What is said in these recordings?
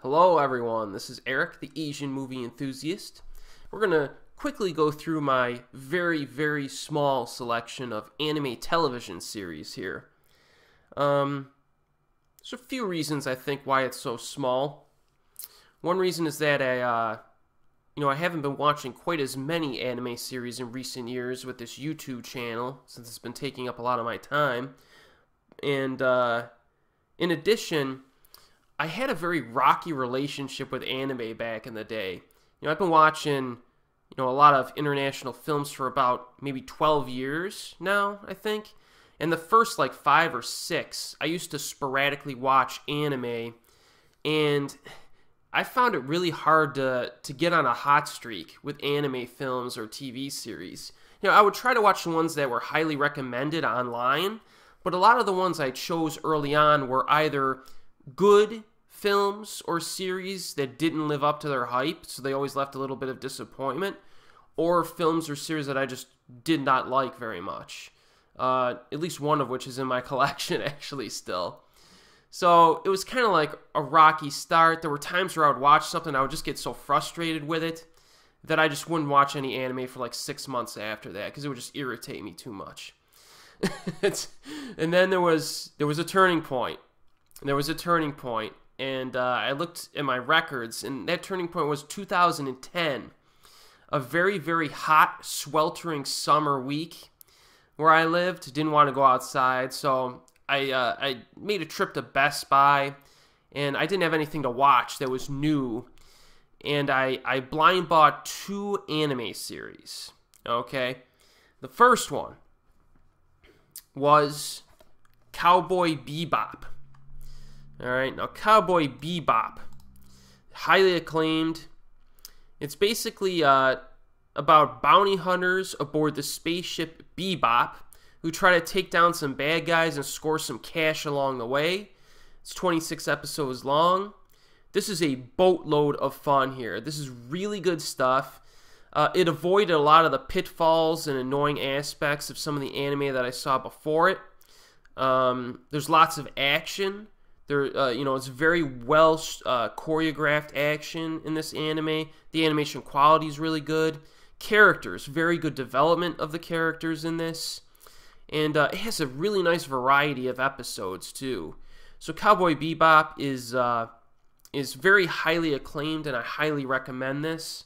Hello everyone, this is Erik, the Asian movie enthusiast. We're going to quickly go through my very small selection of anime television series here. There's a few reasons I think why it's so small. One reason is that I haven't been watching quite as many anime series in recent years with this YouTube channel, since it's been taking up a lot of my time. And in addition, I had a very rocky relationship with anime back in the day. I've been watching, a lot of international films for about maybe 12 years now, I think. And the first, 5 or 6, I used to sporadically watch anime, and I found it really hard to get on a hot streak with anime films or TV series. I would try to watch the ones that were highly recommended online, but a lot of the ones I chose early on were either good films or series that didn't live up to their hype, so they always left a little bit of disappointment, or films or series that I just did not like very much. At least one of which is in my collection, actually, still. So it was kind of like a rocky start. There were times where I would watch something and I would just get so frustrated with it that I just wouldn't watch any anime for 6 months after that, because it would just irritate me too much. And then there was a turning point. And I looked at my records, and that turning point was 2010. A very hot, sweltering summer week where I lived. Didn't want to go outside, so I made a trip to Best Buy, and I didn't have anything to watch that was new. And I blind bought 2 anime series, okay? The first one was Cowboy Bebop. Alright, now Cowboy Bebop, highly acclaimed. It's basically about bounty hunters aboard the spaceship Bebop who try to take down some bad guys and score some cash along the way. It's 26 episodes long. This is a boatload of fun here. This is really good stuff. It avoided a lot of the pitfalls and annoying aspects of some of the anime that I saw before it. There's lots of action. It's very well choreographed action in this anime. The animation quality is really good. Characters, very good development of the characters in this. And it has a really nice variety of episodes too. So Cowboy Bebop is very highly acclaimed, and I highly recommend this.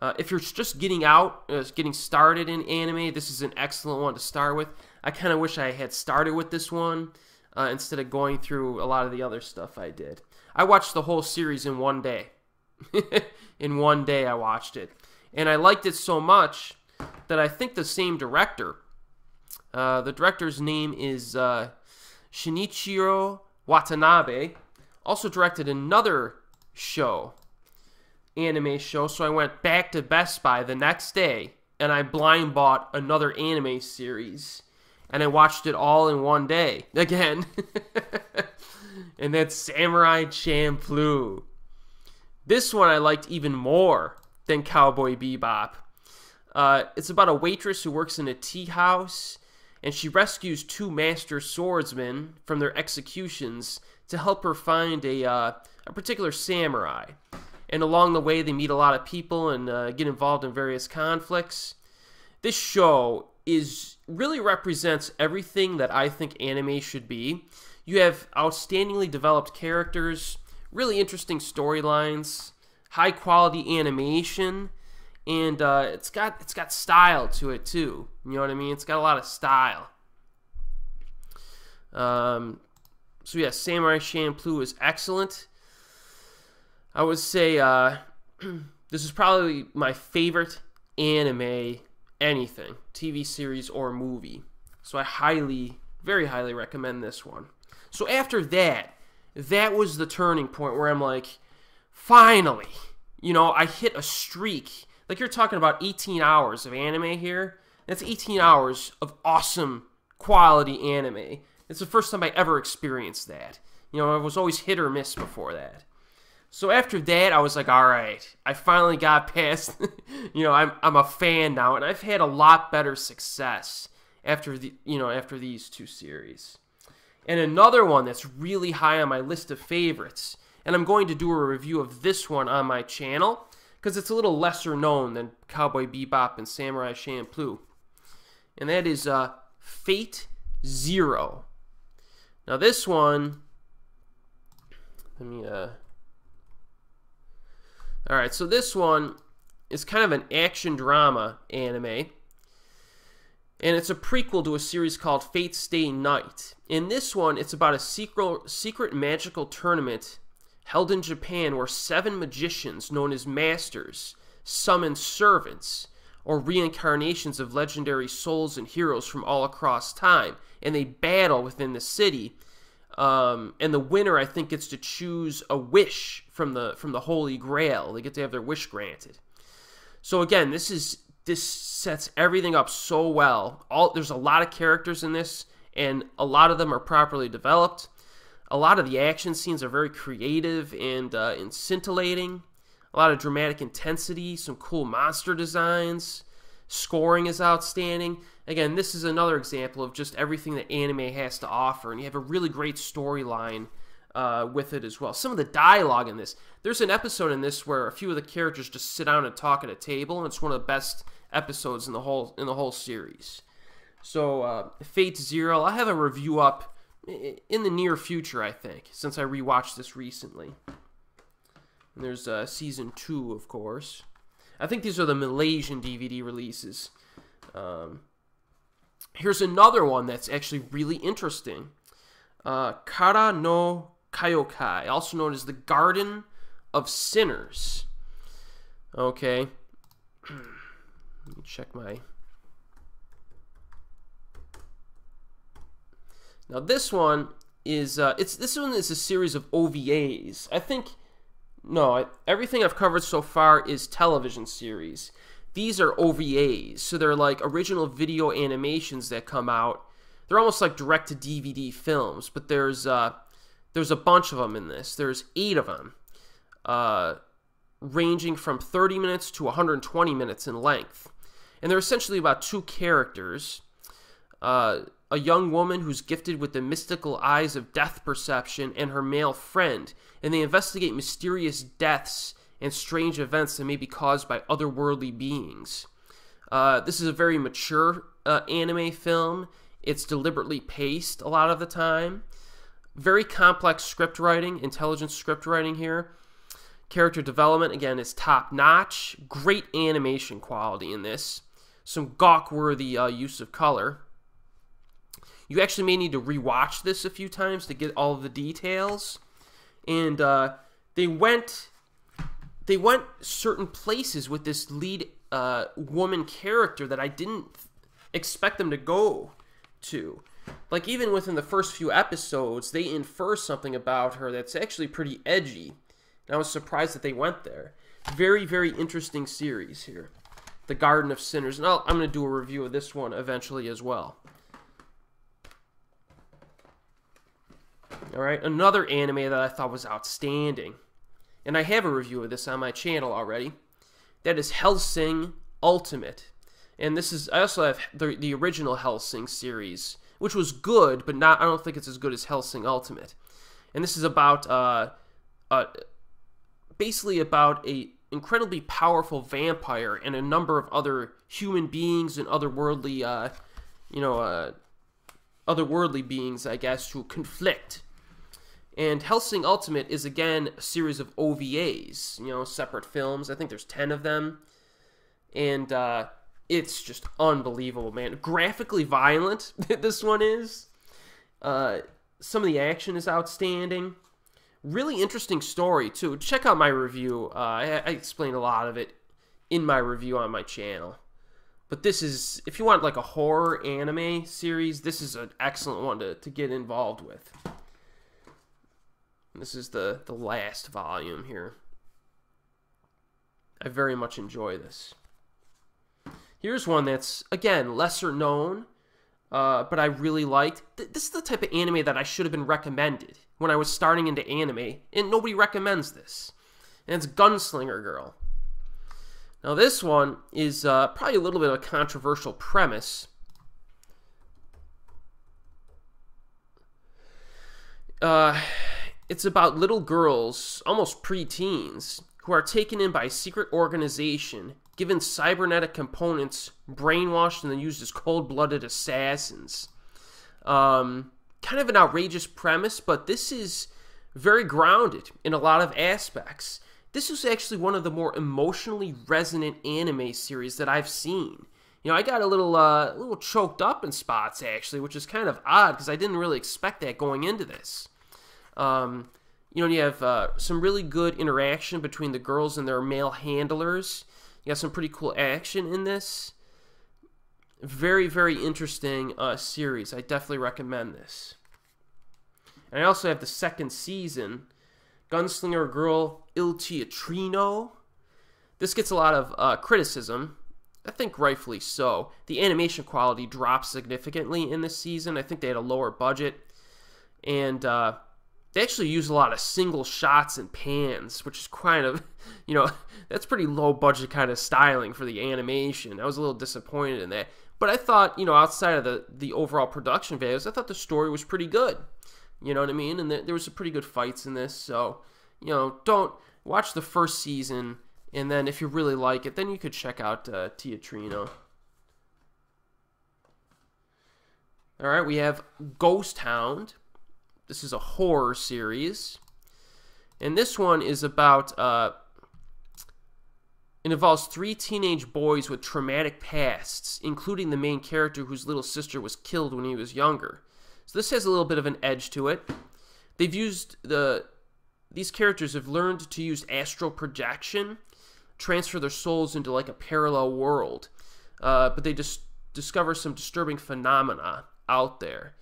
If you're just getting started in anime, this is an excellent one to start with. I kind of wish I had started with this one instead of going through a lot of the other stuff I did. I watched the whole series in one day. In one day I watched it. And I liked it so much that I think the same director, the director's name is Shinichiro Watanabe, also directed another show, anime show. So I went back to Best Buy the next day and I blind bought another anime series. And I watched it all in one day, again. And that's Samurai Champloo. This one I liked even more than Cowboy Bebop. It's about a waitress who works in a tea house, and she rescues 2 master swordsmen from their executions to help her find a particular samurai. And along the way, they meet a lot of people and get involved in various conflicts. This show really represents everything that I think anime should be. You have outstandingly developed characters, really interesting storylines, high quality animation, and it's got style to it too. You know what I mean? It's got a lot of style. So yeah, Samurai Champloo is excellent. I would say this is probably my favorite anime anything, TV series or movie. So I very highly recommend this one. So after that was the turning point where I'm like, finally, I hit a streak. Like, you're talking about 18 hours of anime here. That's 18 hours of awesome quality anime. It's the first time I ever experienced that. I was always hit or miss before that. So after that, I was like, all right, I finally got past, I'm a fan now, and I've had a lot better success after these 2 series. And another one that's really high on my list of favorites And I'm going to do a review of this one on my channel because it's a little lesser known than Cowboy Bebop and Samurai Champloo. And that is FateZero. Now this one, let me, alright, so this one is kind of an action drama anime. And it's a prequel to a series called Fate Stay Night. In this one, it's about a secret magical tournament held in Japan where 7 magicians known as masters summon servants or reincarnations of legendary souls and heroes from all across time. And they battle within the city. And the winner, I think, gets to choose a wish from the Holy Grail. They get to have their wish granted. So again, this sets everything up so well. There's a lot of characters in this, and a lot of them are properly developed. A lot of the action scenes are very creative and scintillating. A lot of dramatic intensity, some cool monster designs. Scoring is outstanding. Again, this is another example of just everything that anime has to offer, and you have a really great storyline with it as well. Some of the dialogue in this, there's an episode in this where a few of the characters just sit down and talk at a table, and it's one of the best episodes in the whole series. So FateZero, I'll have a review up in the near future, I think, since I rewatched this recently. And there's season 2, of course. I think these are the Malaysian DVD releases. Here's another one that's actually really interesting. Kara no Kyokai, also known as the Garden of Sinners. Okay. Let me check my... Now this one is this one is a series of OVAs. I think everything I've covered so far is television series. These are OVAs, so they're like original video animations that come out. They're almost like direct-to-DVD films, but there's a bunch of them in this. There's 8 of them, ranging from 30 minutes to 120 minutes in length. And they're essentially about 2 characters, a young woman who's gifted with the mystical eyes of death perception and her male friend, and they investigate mysterious deaths and strange events that may be caused by otherworldly beings. This is a very mature anime film. It's deliberately paced a lot of the time. Very complex script writing, intelligent script writing here. Character development, again, is top-notch. Great animation quality in this. Some gawk-worthy use of color. You actually may need to rewatch this a few times to get all of the details. And they went certain places with this lead woman character that I didn't expect them to go to. Like, even within the first few episodes, they infer something about her that's actually pretty edgy. And I was surprised that they went there. Very, very interesting series here. The Garden of Sinners. And I'm going to do a review of this one eventually as well. Alright, another anime that I thought was outstanding. And I have a review of this on my channel already. That is Hellsing Ultimate. And this is, I also have the original Helsing series, which was good, but I don't think it's as good as Hellsing Ultimate. And this is about, basically about a incredibly powerful vampire and a number of other human beings and otherworldly, otherworldly beings, I guess, who conflict. And Hellsing Ultimate is, again, a series of OVAs, separate films. I think there's 10 of them. And it's just unbelievable, man. Graphically violent, this one is. Some of the action is outstanding. Really interesting story, too. Check out my review. I explain a lot of it in my review on my channel. But this is, if you want like a horror anime series, this is an excellent one to get involved with. This is the last volume here. I very much enjoy this. Here's one that's, again, lesser known, but I really liked. This is the type of anime that I should have been recommended when I was starting into anime, and nobody recommends this. And it's Gunslinger Girl. Now this one is probably a little bit of a controversial premise. It's about little girls, almost preteens, who are taken in by a secret organization, given cybernetic components, brainwashed, and then used as cold-blooded assassins. Kind of an outrageous premise, but this is very grounded in a lot of aspects. This is actually one of the more emotionally resonant anime series that I've seen. You know, I got a little choked up in spots, actually, which is kind of odd because I didn't really expect that going into this. You know, you have some really good interaction between the girls and their male handlers. You got some pretty cool action in this. Very, very interesting series. I definitely recommend this. And I also have the second season, Gunslinger Girl LT Teatrino. This gets a lot of criticism. I think rightfully so. The animation quality drops significantly in this season. I think they had a lower budget. And they actually use a lot of single shots and pans, which is kind of, you know, that's pretty low budget kind of styling for the animation. I was a little disappointed in that. But I thought, you know, outside of the overall production values, I thought the story was pretty good. You know what I mean? And there was some pretty good fights in this. So, you know, don't watch the first season. And then if you really like it, then you could check out Teatrino. All right, we have Hound. This is a horror series. And this one is about, it involves 3 teenage boys with traumatic pasts, including the main character whose little sister was killed when he was younger. So this has a little bit of an edge to it. They've used these characters have learned to use astral projection, transfer their souls into like a parallel world, but they just discover some disturbing phenomena out there.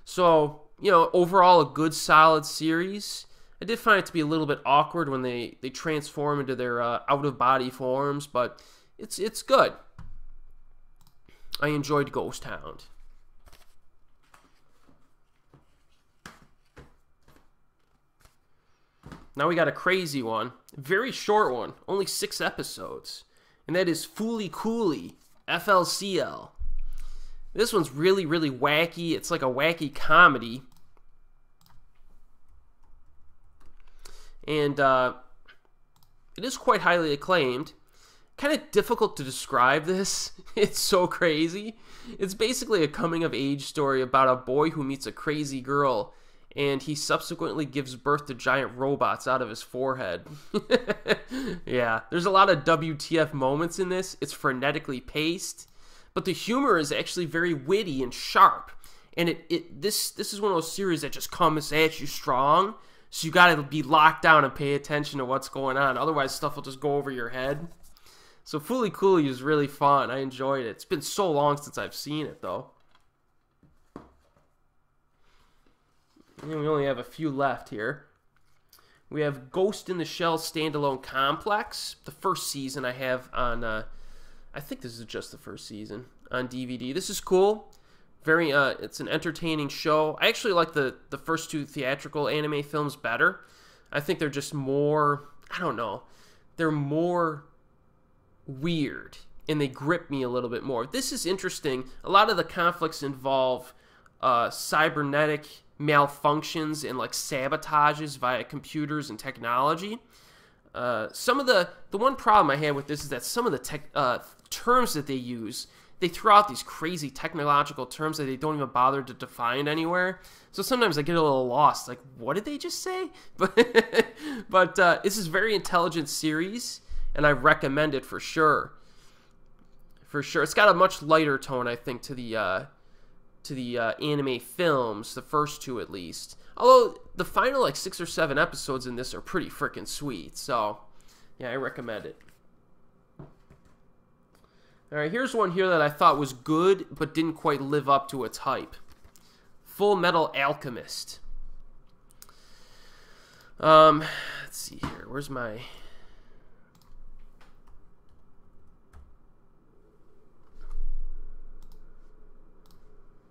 So, you know, overall a good solid series. I did find it to be a little bit awkward when they transform into their out-of-body forms, but it's good. I enjoyed Hound. Now we got a crazy one, very short one, only 6 episodes, and that is Cooly, FLCL. This one's really, really wacky. It's like a wacky comedy. And it is quite highly acclaimed. Kind of difficult to describe this. It's so crazy. It's basically a coming-of-age story about a boy who meets a crazy girl, and he subsequently gives birth to giant robots out of his forehead. Yeah, there's a lot of WTF moments in this. It's frenetically paced, but the humor is actually very witty and sharp. And this is one of those series that just comes at you strong, so you gotta be locked down and pay attention to what's going on. Otherwise, stuff will just go over your head. So Cooly is really fun. I enjoyed it. It's been so long since I've seen it, though. And we only have a few left here. We have Ghost in the Shell Standalone Complex. The first season I have on, I think this is just the first season, on DVD. This is cool. Very, it's an entertaining show. I actually like the first 2 theatrical anime films better. I think they're just more, I don't know, they're more weird, and they grip me a little bit more. This is interesting. A lot of the conflicts involve cybernetic malfunctions and like sabotages via computers and technology. Some of the one problem I had with this is that some of the terms that they use, they throw out these crazy technological terms that they don't even bother to define anywhere. So sometimes I get a little lost, like, what did they just say? But this is a very intelligent series, and I recommend it for sure. For sure. It's got a much lighter tone, I think, to the anime films, the first 2 at least. Although the final like 6 or 7 episodes in this are pretty freaking sweet. So, yeah, I recommend it. Alright, here's one here that I thought was good, but didn't quite live up to its hype. Fullmetal Alchemist. Let's see here. Where's my...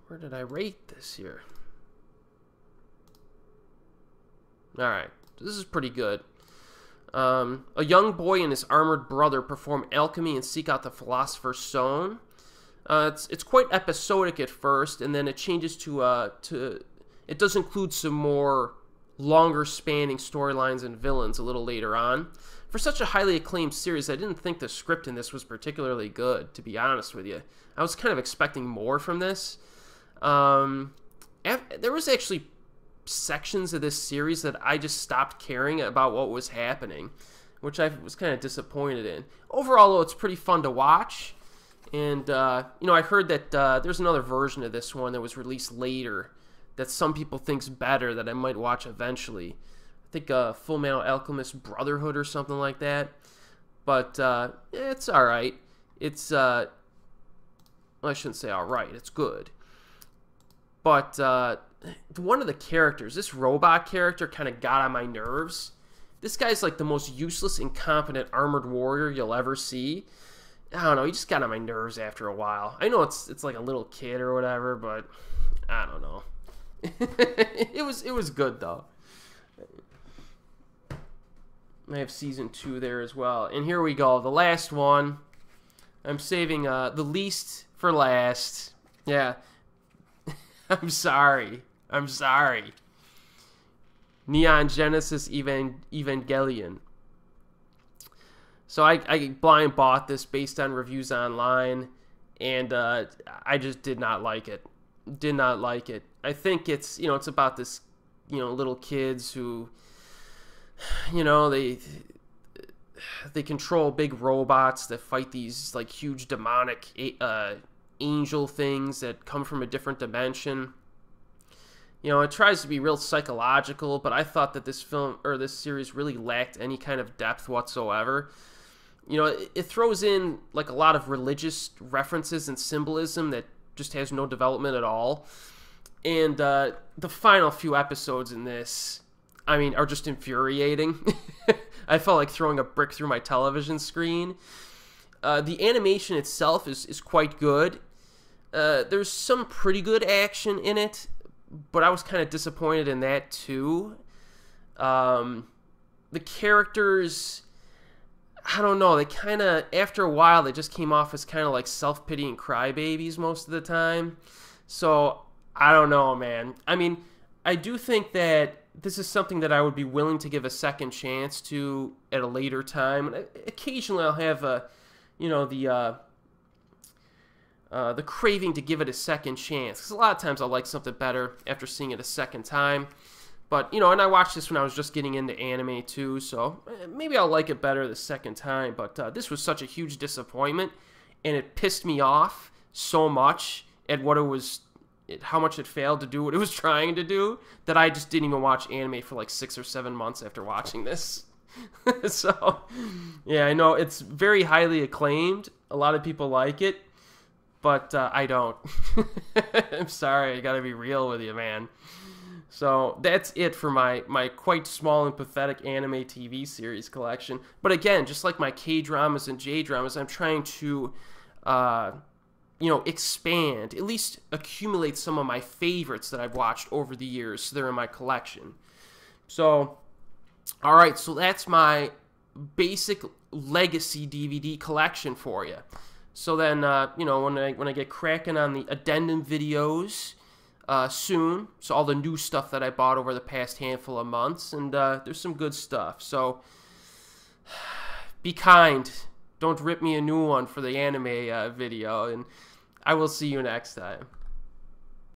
Where did I rate this here? Alright, this is pretty good. A young boy and his armored brother perform alchemy and seek out the Philosopher's Stone. It's quite episodic at first, and then it changes to it does include some more longer spanning storylines and villains a little later on. For such a highly acclaimed series, I didn't think the script in this was particularly good, to be honest with you. I was kind of expecting more from this. There was actually sections of this series that I just stopped caring about what was happening, which I was kind of disappointed in. Overall, though, it's pretty fun to watch. And, you know, I heard that there's another version of this one that was released later that some people think's better that I might watch eventually. I think Fullmetal Alchemist Brotherhood or something like that. But yeah, it's alright. It's, well, I shouldn't say alright. It's good. But one of the characters, this robot character, kind of got on my nerves. This guy's like the most useless, incompetent armored warrior you'll ever see. I don't know, he just got on my nerves after a while. I know it's like a little kid or whatever, but I don't know. it was good though. I have season 2 there as well. And here we go, the last one. I'm saving the least for last. Yeah. I'm sorry. Neon Genesis Evangelion. So I blind bought this based on reviews online, and I just did not like it. Did not like it. I think it's, you know, it's about this, you know, little kids who, you know, they control big robots that fight these like huge demonic angel things that come from a different dimension. You know, it tries to be real psychological, but I thought that this film or this series really lacked any kind of depth whatsoever. You know, it throws in like a lot of religious references and symbolism that just has no development at all. And the final few episodes in this, I mean, are just infuriating. I felt like throwing a brick through my television screen. The animation itself is quite good. There's some pretty good action in it, but I was kind of disappointed in that too. The characters, I don't know, they kind of, after a while, they just came off as kind of like self-pitying crybabies most of the time. So, I don't know, man. I mean, I do think that this is something that I would be willing to give a second chance to at a later time. And occasionally I'll have you know, the craving to give it a second chance. Because a lot of times I'll like something better after seeing it a second time. But, you know, and I watched this when I was just getting into anime too, so maybe I'll like it better the second time. But this was such a huge disappointment, and it pissed me off so much at what it was, how much it failed to do what it was trying to do, that I just didn't even watch anime for like 6 or 7 months after watching this. So, yeah, I know it's very highly acclaimed. A lot of people like it, but I don't. I'm sorry, I gotta be real with you, man. So that's it for my quite small and pathetic anime TV series collection. But again, just like my K-dramas and J-dramas, I'm trying to, you know, expand, at least accumulate some of my favorites that I've watched over the years so they're in my collection. So, all right, so that's my basic legacy DVD collection for you. So then, you know, when I get cracking on the addendum videos soon, so all the new stuff that I bought over the past handful of months, and there's some good stuff. So be kind. Don't rip me a new one for the anime video, and I will see you next time.